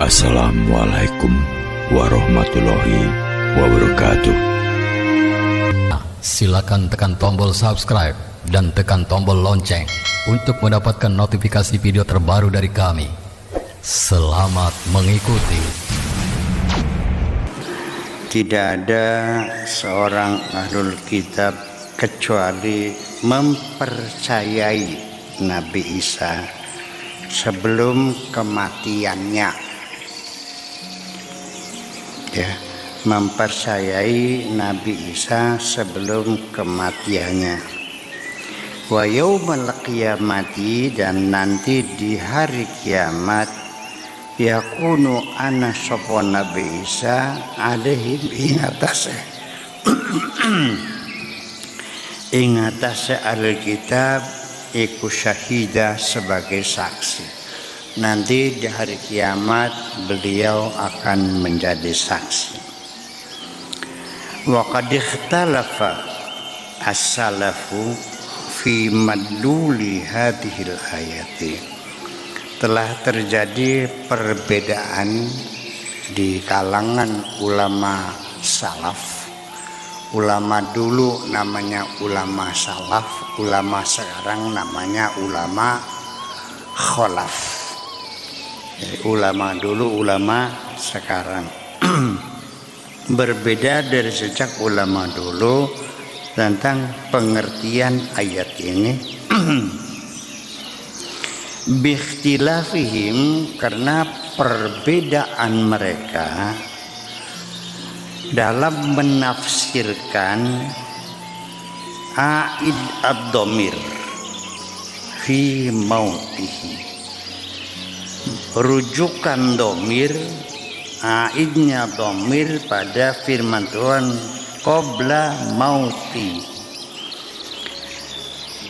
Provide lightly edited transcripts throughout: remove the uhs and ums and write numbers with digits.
Assalamualaikum warahmatullahi wabarakatuh. Silakan tekan tombol subscribe dan tekan tombol lonceng untuk mendapatkan notifikasi video terbaru dari kami. Selamat mengikuti. Tidak ada seorang ahlul kitab kecuali mempercayai Nabi Isa sebelum kematiannya. Ya, mempercayai Nabi Isa sebelum kematiannya. Wa yaumal qiyamati, dan nanti di hari kiamat, yakunu ana sapa Nabi Isa alaihim ing atase ahli kitab iku syahida, sebagai saksi. Nanti di hari kiamat beliau akan menjadi saksi. Wa qad ikhtalafa as-salafu fi madluli hadhil ayati. Telah terjadi perbedaan di kalangan ulama salaf. Ulama dulu namanya ulama salaf, ulama sekarang namanya ulama kholaf. Jadi, ulama dulu, ulama sekarang. Berbeda dari sejak ulama dulu tentang pengertian ayat ini. Bikhtilafihim, karena perbedaan mereka dalam menafsirkan aid ad-dhamir fi mautihi. Rujukan dhamir, aidnya dhamir pada firman Tuhan qabla mauti.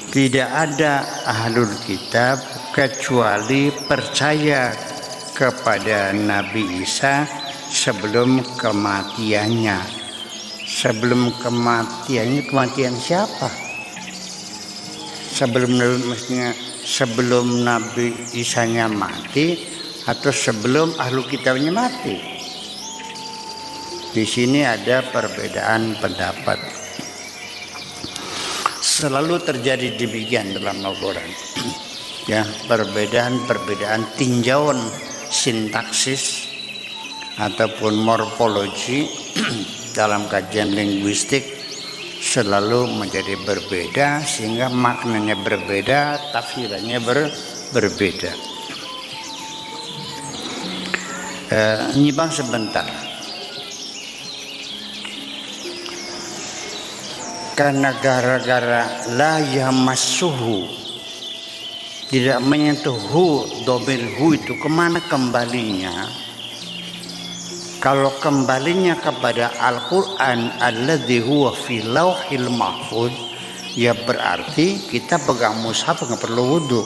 Tidak ada ahlul kitab kecuali percaya kepada Nabi Isa sebelum kematiannya. Sebelum kematiannya, kematian siapa? Sebelum Nabi Isanya mati atau sebelum ahlu kitabnya mati? Di sini ada perbedaan pendapat. Selalu terjadi demikian dalam Al-Quran. Ya, perbedaan tinjauan sintaksis ataupun morfologi dalam kajian linguistik selalu menjadi berbeda, sehingga maknanya berbeda, tafsirannya berbeda. Nyimpang sebentar. Karena gara-gara la yamassuhu, tidak menyentuh hu, dhamir hu itu kemana kembalinya? Kalau kembalinya kepada Al-Quran alladzi huwa fi lauhil mahfuz, ya berarti kita pegang mushaf nggak perlu wudhu.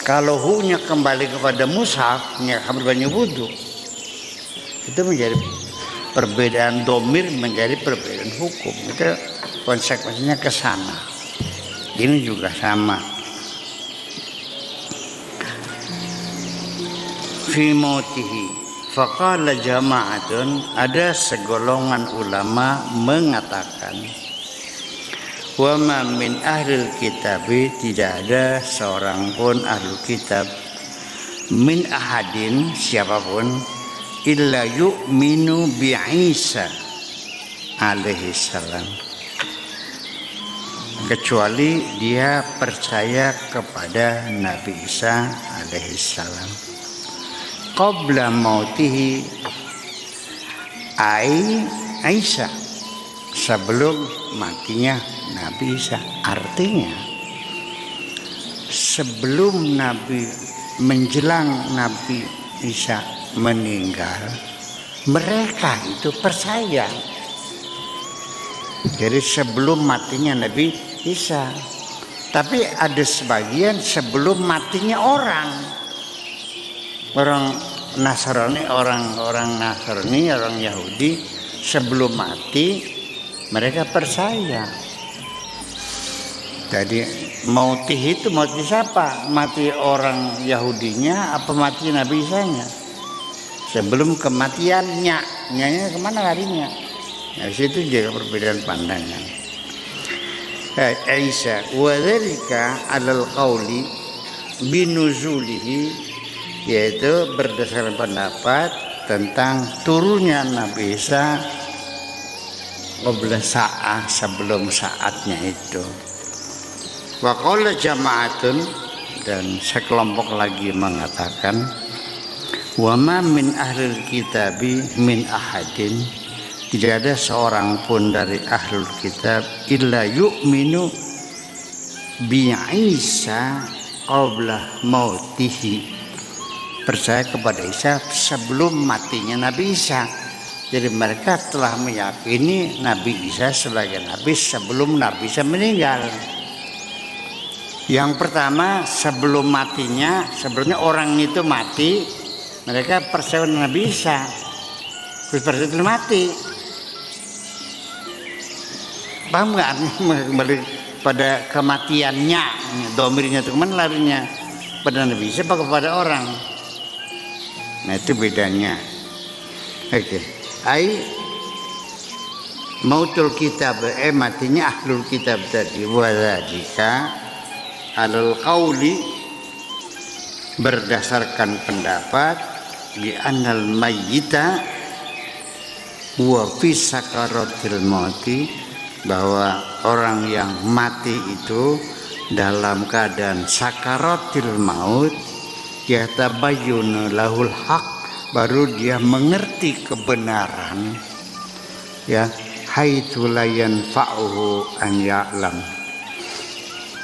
Kalau hu-nya kembali kepada mushaf, nggak harus banyak wudhu. Itu menjadi perbedaan dhamir, menjadi perbedaan hukum. Itu konsekuensinya ke sana. Ini juga sama. Fi mautihi faqala jama'atun, ada segolongan ulama mengatakan, wa ma min ahlil kitabi, tidak ada seorang pun ahlul kitab, min ahadin, siapapun, illa yu'minu bi Isa alaihi salam, kecuali dia percaya kepada Nabi Isa alaihi salam. Qabla mautihi Isa, sebelum matinya Nabi Isa. Artinya sebelum menjelang Nabi Isa meninggal, mereka itu percaya. Jadi sebelum matinya Nabi Isa. Tapi ada sebagian sebelum matinya orang Nasrani, orang Nasrani, orang Yahudi, sebelum mati mereka percaya. Jadi mautih itu mati siapa? Mati orang Yahudinya apa mati Nabi Isa-nya? Sebelum kematiannya, nyanya kemana larinya? Nah, situ juga perbedaan pandangan. Isa wa dzalika 'alal qauli binuzulihi, yaitu berdasarkan pendapat tentang turunnya Nabi Isa qabla sa'ah, sebelum saatnya itu. Wa qala jama'atun, dan sekelompok lagi mengatakan wa ma min ahlil kitabi min ahadin, tidak ada seorang pun dari ahlul kitab illa yu'minu bi Isa qabla mautihi, percaya kepada Isa sebelum matinya Nabi Isa. Jadi mereka telah meyakini Nabi Isa sebagai Nabi sebelum Nabi Isa meninggal. Yang pertama, sebelum matinya, sebelumnya orang itu mati, mereka percaya Nabi Isa, terus percaya itu mati. Paham nggak? Kembali pada kematiannya, domirnya itu kemana larinya? Pada Nabi Isa apa kepada orang? Nah itu bedanya. Oke. Ai mautul kitab, matinya ahlul kitab tadi, wadzalika alal qauli, berdasarkan pendapat di annal mayyita wa fi sakaratil mauti, bahwa orang yang mati itu dalam keadaan sakaratil maut, yatabayyanu lahul haq, baru dia mengerti kebenaran, ya, haitsu la yanfa'uhu an ya'lam,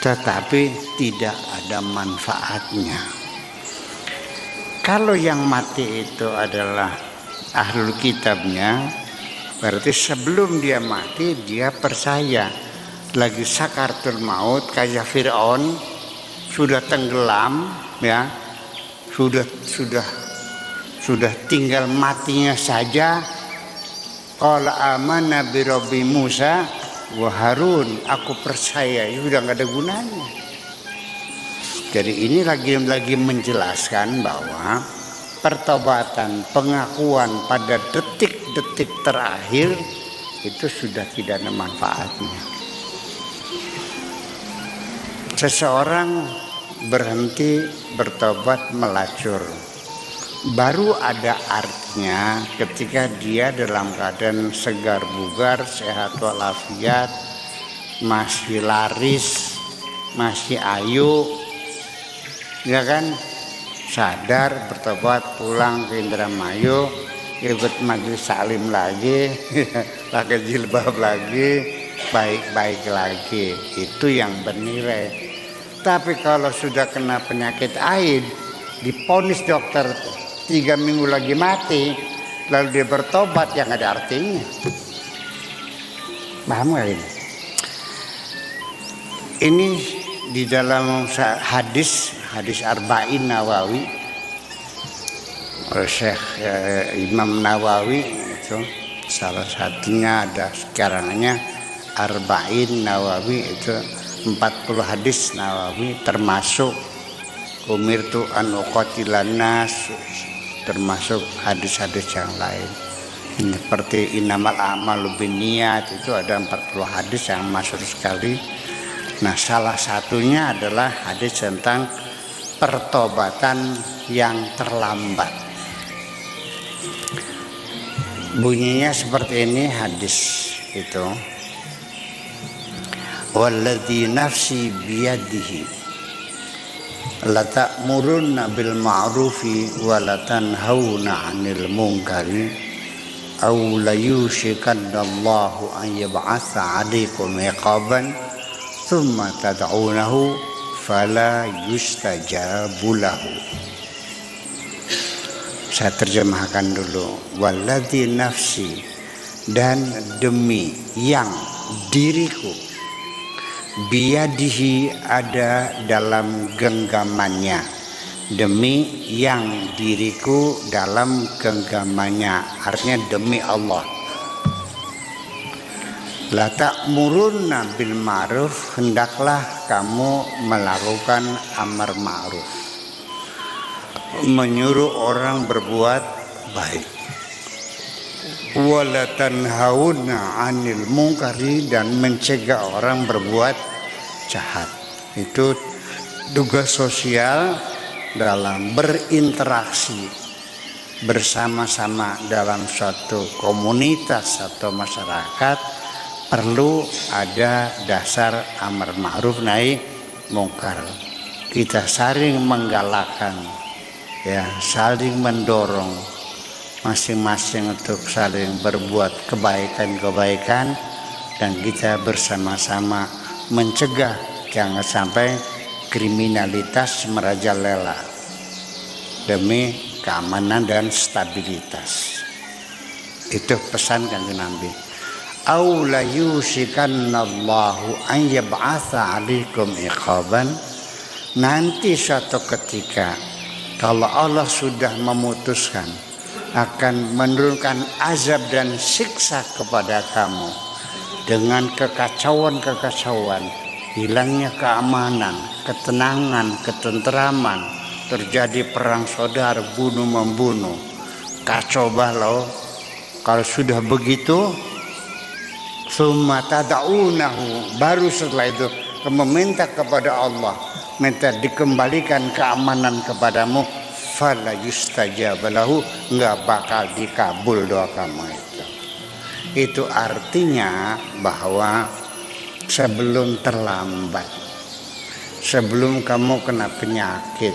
tetapi tidak ada manfaatnya. Kalau yang mati itu adalah ahlul kitabnya, berarti sebelum dia mati dia percaya lagi sakaratul maut, kayak Fir'aun sudah tenggelam, ya, sudah tinggal matinya saja. Qala amanna bi rabbi Musa wa Harun, aku percaya, itu udah nggak ada gunanya. Jadi ini lagi menjelaskan bahwa pertobatan, pengakuan pada detik-detik terakhir itu sudah tidak ada manfaatnya. Seseorang berhenti bertobat melacur, baru ada artinya ketika dia dalam keadaan segar bugar, sehat walafiat, masih laris, masih ayu, ya kan, sadar, bertobat, pulang ke Indramayu, ikut majelis salim lagi, pakai jilbab lagi, baik-baik lagi, itu yang bernilai. Tapi kalau sudah kena penyakit AIDS, diponis dokter 3 minggu lagi mati, lalu dia bertobat, yang ada artinya. Paham gak ini? Ini di dalam hadis Arba'in Nawawi oleh Syekh Imam Nawawi, itu salah satunya ada karangannya Arba'in Nawawi, itu 40 hadis Nawawi, termasuk umirtu an uqatilan nas, termasuk hadis-hadis yang lain seperti innamal a'malu binniyat, itu ada 40 hadis yang masyhur sekali. Nah, salah satunya adalah hadis tentang pertobatan yang terlambat. Bunyinya seperti ini hadis itu. Walladzi nafsi biyadihi la ta'murunna bil ma'rufi wa la tanhauna 'anil munkari aw la yushikanallahu an yab'atsa 'alaikum iqaban thumma tad'unahu fala yustajabu lahu. Saya terjemahkan dulu. Walladzi nafsi, dan demi yang diriku, biyadihi ada dalam genggamannya, demi yang diriku dalam genggamannya, artinya demi Allah. La ta'murunna bil ma'ruf, hendaklah kamu melakukan amar ma'ruf, menyuruh orang berbuat baik. Wala tanhauna 'anil munkari, dan mencegah orang berbuat jahat. Itu tugas sosial dalam berinteraksi bersama-sama dalam suatu komunitas atau masyarakat. Perlu ada dasar amar ma'ruf nahi mungkar. Kita saling menggalakkan, ya, saling mendorong masing-masing untuk saling berbuat kebaikan-kebaikan, dan kita bersama-sama mencegah jangan sampai kriminalitas merajalela demi keamanan dan stabilitas. Itu pesan Kanjeng Nabi. Au la yusikanallahu an yab'atha 'alaikum iqaban, nanti suatu ketika kalau Allah sudah memutuskan akan menurunkan azab dan siksa kepada kamu dengan kekacauan, hilangnya keamanan, ketenangan, ketentraman, terjadi perang saudara, bunuh-membunuh, kacau balau. Kalau sudah begitu, summa tad'unahu, baru setelah itu kamu minta kepada Allah, minta dikembalikan keamanan kepadamu, fala yustajab lahu, enggak bakal dikabul doa kamu itu. Itu artinya bahwa sebelum terlambat, sebelum kamu kena penyakit,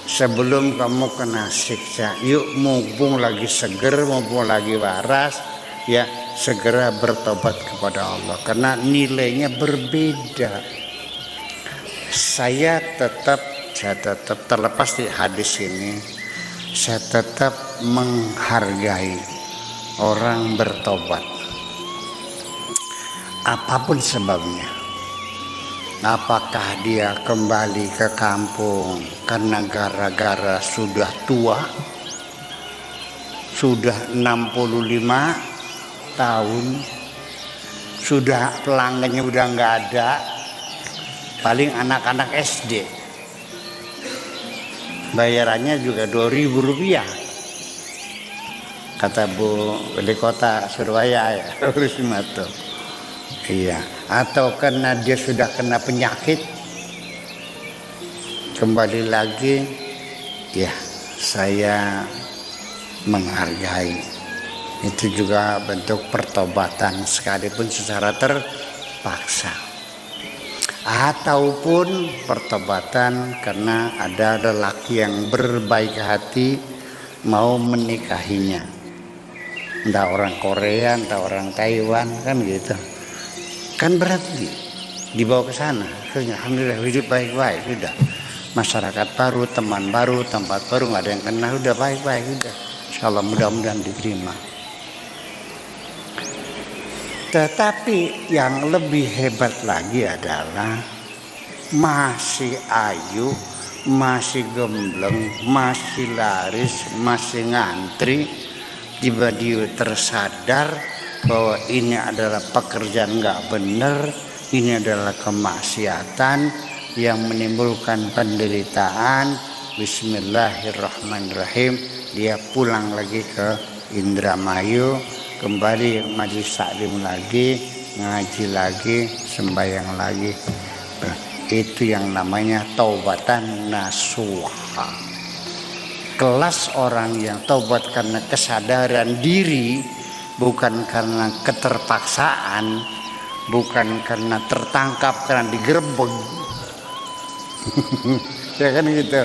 sebelum kamu kena siksa, yuk mumpung lagi seger, mumpung lagi waras, ya segera bertobat kepada Allah, karena nilainya berbeda. Saya tetap terlepas di hadis ini, saya tetap menghargai orang bertobat apapun sebabnya. Apakah dia kembali ke kampung karena gara-gara sudah tua, sudah 65 tahun, sudah pelanggannya udah nggak ada, paling anak-anak SD, bayarannya juga Rp2.000, kata Bu Wali Kota Surabaya, ya, Rismato. Iya, atau karena dia sudah kena penyakit, kembali lagi, ya saya menghargai. Itu juga bentuk pertobatan sekalipun secara terpaksa, ataupun pertobatan karena ada lelaki yang berbaik hati mau menikahinya, entah orang Korea, entah orang Taiwan, kan gitu. Kan berarti dibawa ke sana, alhamdulillah hidup baik-baik, sudah masyarakat baru, teman baru, tempat baru, nggak ada yang kenal, udah baik-baik, udah insyaallah mudah-mudahan diterima. Tetapi yang lebih hebat lagi adalah masih ayu, masih gembleng, masih laris, masih ngantri, tiba-tiba tersadar bahwa ini adalah pekerjaan nggak benar, ini adalah kemaksiatan yang menimbulkan penderitaan. Bismillahirrahmanirrahim, dia pulang lagi ke Indramayu, kembali majelis taklim lagi, ngaji lagi, sembahyang lagi. Itu yang namanya taubatan nasuha. Kelas orang yang taubat karena kesadaran diri, bukan karena keterpaksaan, bukan karena tertangkap, karena digerebek. Ya kan gitu.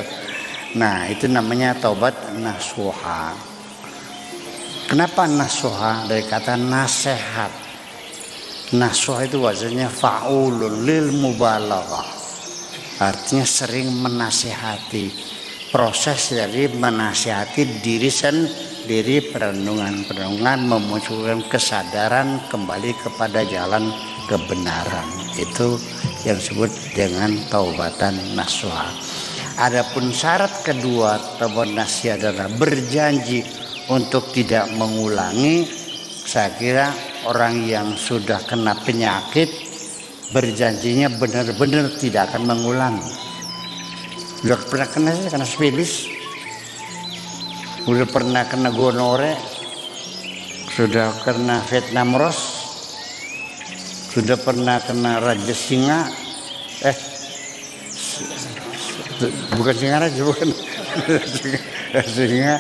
Nah, itu namanya taubat nasuha. Kenapa nasuha? Dari kata nasihat. Nasuha itu wazannya fa'ulun lil mubalaghah. Artinya sering menasihati. Proses dari menasihati diri sendiri, perenungan-perenungan, memunculkan kesadaran kembali kepada jalan kebenaran. Itu yang disebut dengan taubatan nasuha. Adapun syarat kedua taubat nasuha adalah berjanji untuk tidak mengulangi, Saya kira orang yang sudah kena penyakit berjanjinya benar-benar tidak akan mengulangi. Sudah pernah kena sifilis, sudah pernah kena gonore, sudah kena Vietnam Rose, sudah pernah kena raja singa, bukan singa raja, bukan singa,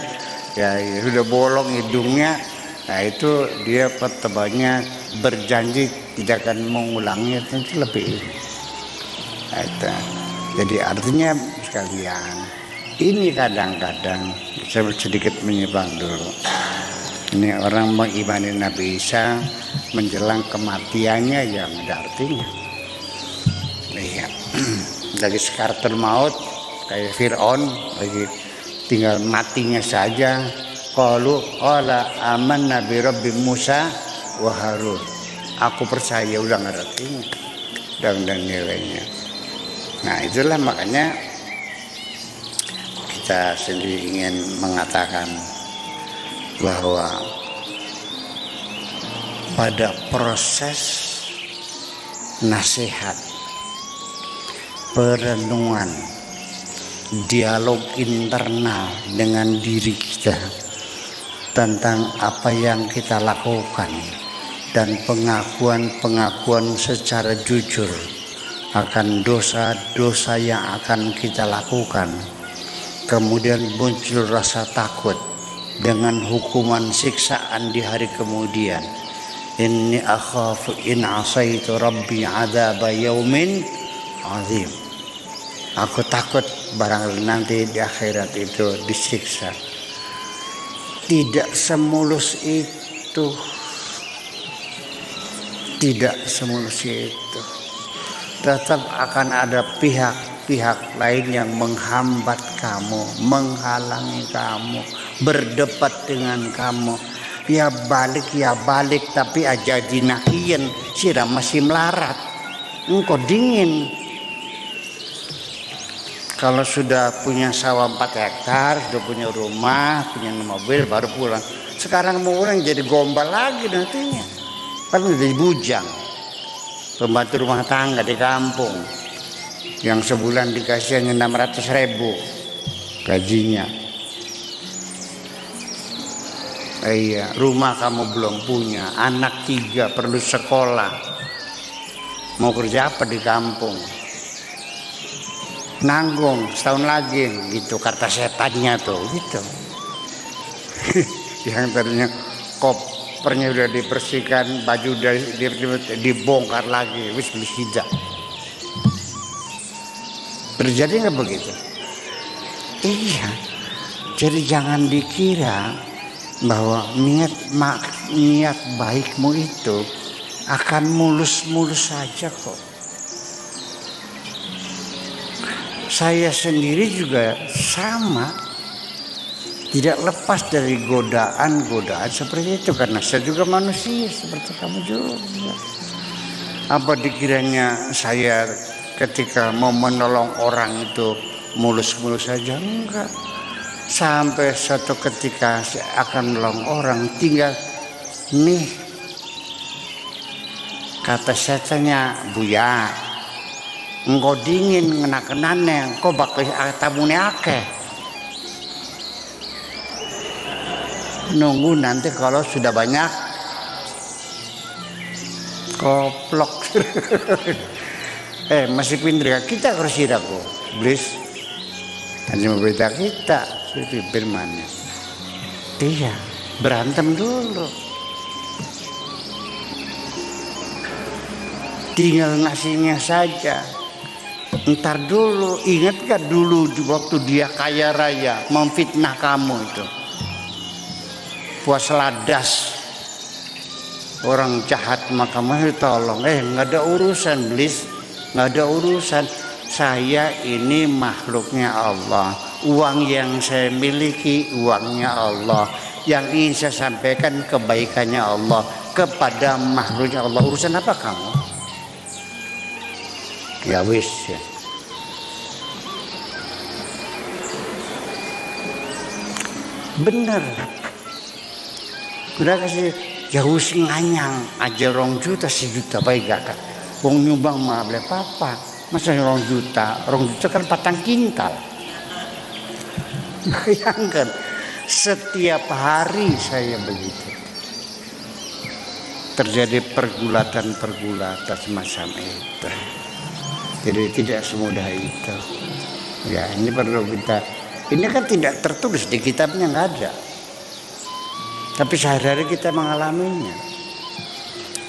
ya sudah bolong hidungnya. Nah itu dia pertebannya berjanji tidak akan mengulangi, itu lebih. Nah, itu. Jadi artinya sekalian, ini kadang-kadang saya sedikit menyimpang dulu. Ini orang mengimani Nabi Isa menjelang kematiannya yang ada artinya. Iya. Dari sekaratul maut kayak Fir'aun lagi tinggal matinya saja. Qalu qala amanna bi rabbi Musa wa Harun. Aku percaya, udah nggak ada artinya dan nilainya. Nah itulah makanya kita sendiri ingin mengatakan bahwa pada proses nasihat, perenungan, dialog internal dengan diri kita tentang apa yang kita lakukan dan pengakuan secara jujur akan dosa-dosa yang akan kita lakukan. Kemudian muncul rasa takut dengan hukuman siksaan di hari kemudian. Inni akhafu in asaitu rabbi adzaba yaumin azim. Aku takut barangkali nanti di akhirat itu disiksa. Tidak semulus itu. Tidak semulus itu. Tetap akan ada pihak-pihak lain yang menghambat kamu, menghalangi kamu, berdebat dengan kamu. Ya balik, tapi aja dinakian, sirah masih melarat. Engkau dingin. Kalau sudah punya sawah 4 hektar, sudah punya rumah, punya mobil, baru pulang. Sekarang mau pulang jadi gombal lagi nantinya. Kan udah jadi bujang. Pembantu rumah tangga di kampung. Yang sebulan dikasih hanya 600.000 gajinya. Iya, rumah kamu belum punya, anak 3 perlu sekolah. Mau kerja apa di kampung? Nanggung setahun lagi gitu kata setannya tuh gitu. Yang tadinya kopernya udah dibersihkan, baju udah dibongkar lagi, wis beli hijab. Terjadi nggak begitu? Iya. Jadi jangan dikira bahwa niat baikmu itu akan mulus-mulus saja kok. Saya sendiri juga sama, tidak lepas dari godaan-godaan seperti itu, karena saya juga manusia seperti kamu juga. Apa dikiranya saya ketika mau menolong orang itu mulus-mulus saja? Enggak. Sampai suatu ketika saya akan menolong orang, tinggal nih kata setannya, Buya, engkau dingin ngenak-kenane, engkau bakal tabune akeh. Nunggu nanti kalau sudah banyak koplok. Masih pinter ya, kita harus siraku, please. Hanya membeda kita, itu bermanis. Iya, berantem dulu. Tinggal ngasihnya saja. Ntar dulu, ingat gak dulu waktu dia kaya raya memfitnah kamu itu, puas ladas orang jahat, maka kamu tolong. Nggak ada urusan, please, nggak ada urusan. Saya ini makhluknya Allah, uang yang saya miliki uangnya Allah, yang ingin saya sampaikan kebaikannya Allah kepada makhluknya Allah. Urusan apa kamu? Ya wis ya. Bener. Udah kasih ya wis nganyang aja 2 juta 1 juta bae gak. Wong nyumbang mah boleh apa? Masa 2 juta kan 4 kintal. Bayangkan setiap hari saya begitu. Terjadi pergulatan semacam itu. Jadi tidak semudah itu. Ya, ini perlu kita. Ini kan tidak tertulis di kitabnya, nggak ada. Tapi sehari-hari kita mengalaminya.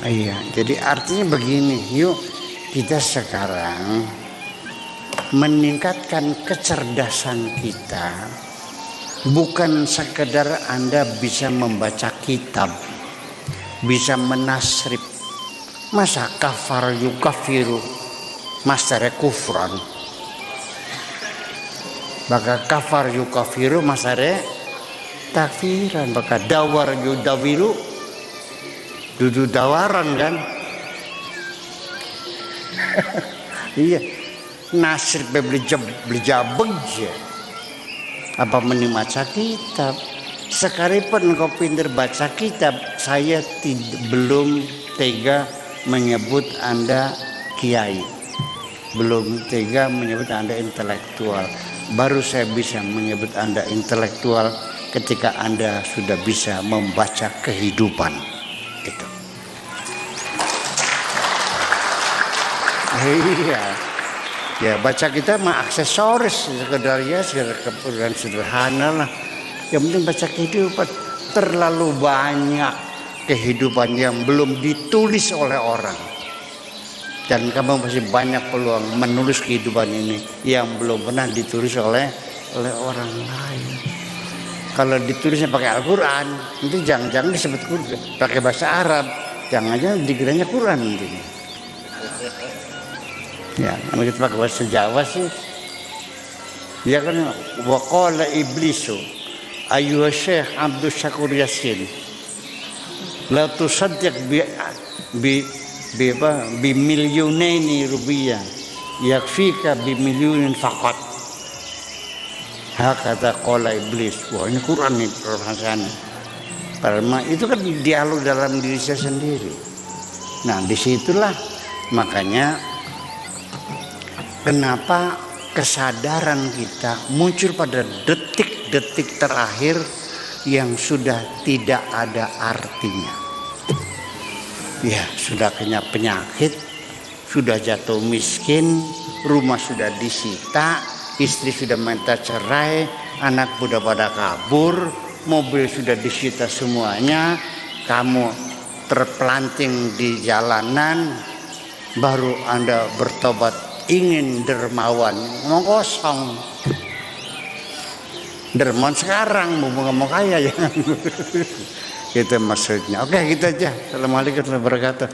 Iya, jadi artinya begini, yuk kita sekarang meningkatkan kecerdasan kita. Bukan sekedar Anda bisa membaca kitab, bisa menasrib. Masa kafar yukafiru, masare kufran. Maka kafar yukafiru masare takfiran. Maka dawar yudawiru, dudu dawaran kan. Iya, nasrib beli jabeg ya. Apa baca kitab? Sekalipun kau pintar baca kitab, saya belum tega menyebut Anda kiai, belum tega menyebut Anda intelektual. Baru saya bisa menyebut Anda intelektual ketika Anda sudah bisa membaca kehidupan. Itu. Iya. Ya, baca kita mah aksesoris sekedar keperluan sederhana lah. Yang penting baca kehidupan. Terlalu banyak kehidupan yang belum ditulis oleh orang. Dan kamu masih banyak peluang menulis kehidupan ini yang belum pernah ditulis oleh orang lain. Kalau ditulisnya pakai Al-Quran, nanti jangan disebut Quran, pakai bahasa Arab, jangan-jangan dikiranya Quran nantinya. Ya, kalau kita pakai bahasa Jawa sih, ya kan, waqala iblisu ayyuha syekh Abdul Syakur Yasin la tusaddiq bi milyunaini rupiah yakfika bi milyunin faqat. Hakata qala iblis. Wah, ini Quran nih perasaan. Karena itu kan dialog dalam diri saya sendiri. Nah, disitulah makanya kenapa kesadaran kita muncul pada detik-detik terakhir yang sudah tidak ada artinya. Ya, sudah kena penyakit, sudah jatuh miskin, rumah sudah disita, istri sudah minta cerai, anak sudah pada kabur, mobil sudah disita semuanya, kamu terpelanting di jalanan, baru Anda bertobat ingin dermawan, ngomong kosong. Dermawan sekarang, mau kaya ya. Itu maksudnya. Oke, gitu aja. Assalamualaikum warahmatullahi wabarakatuh.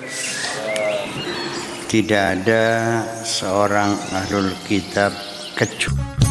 Tidak ada seorang ahlul kitab kecuali